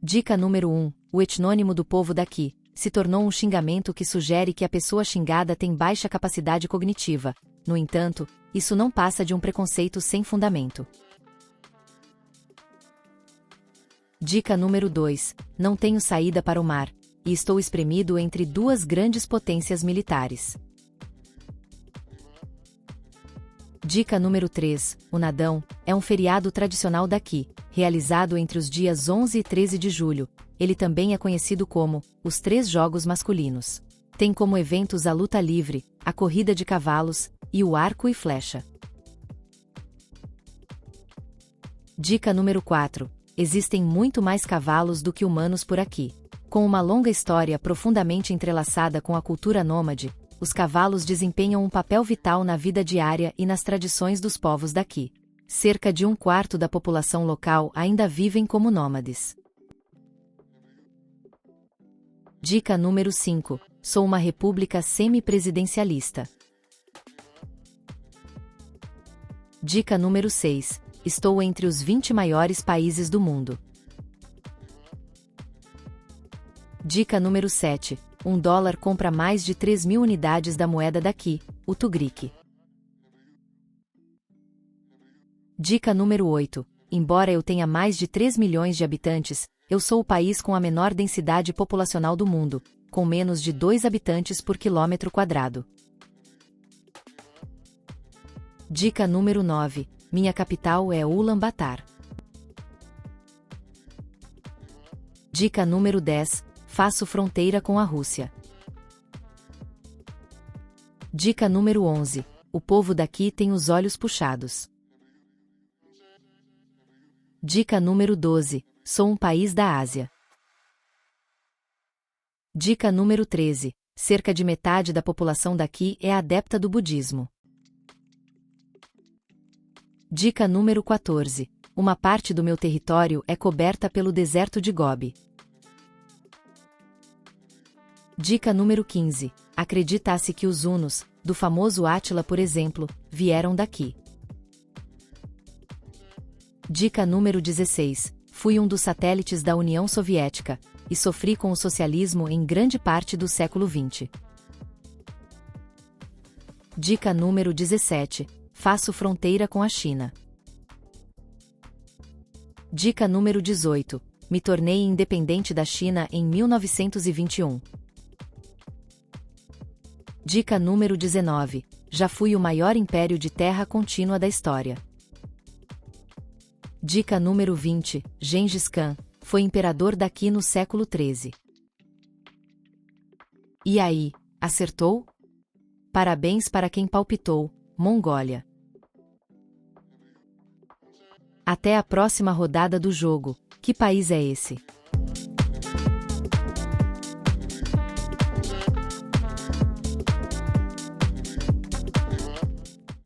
Dica número 1. O etnônimo do povo daqui se tornou um xingamento que sugere que a pessoa xingada tem baixa capacidade cognitiva. No entanto, isso não passa de um preconceito sem fundamento. Dica número 2. Não tenho saída para o mar, e estou espremido entre duas grandes potências militares. Dica número 3. O Nadão é um feriado tradicional daqui, realizado entre os dias 11 e 13 de julho. Ele também é conhecido como os 3 Jogos Masculinos. Tem como eventos a luta livre, a corrida de cavalos e o arco e flecha. Dica número 4. Existem muito mais cavalos do que humanos por aqui. Com uma longa história profundamente entrelaçada com a cultura nômade, os cavalos desempenham um papel vital na vida diária e nas tradições dos povos daqui. Cerca de 1/4 da população local ainda vivem como nômades. Dica número 5. Sou uma república semi-presidencialista. Dica número 6. Estou entre os 20 maiores países do mundo. Dica número 7. $1 compra mais de 3.000 unidades da moeda daqui, o tugrique. Dica número 8. Embora eu tenha mais de 3 milhões de habitantes, eu sou o país com a menor densidade populacional do mundo, com menos de 2 habitantes por quilômetro quadrado. Dica número 9. Minha capital é Ulaanbaatar. Dica número 10. Faço fronteira com a Rússia. Dica número 11. O povo daqui tem os olhos puxados. Dica número 12. Sou um país da Ásia. Dica número 13. Cerca de metade da população daqui é adepta do budismo. Dica número 14. Uma parte do meu território é coberta pelo deserto de Gobi. Dica número 15. Acredita-se que os hunos, do famoso Átila por exemplo, vieram daqui. Dica número 16. Fui um dos satélites da União Soviética, e sofri com o socialismo em grande parte do século XX. Dica número 17. Faço fronteira com a China. Dica número 18. Me tornei independente da China em 1921. Dica número 19. Já fui o maior império de terra contínua da história. Dica número 20. Gengis Khan foi imperador daqui no século XIII. E aí, acertou? Parabéns para quem palpitou, Mongólia. Até a próxima rodada do jogo. Que país é esse?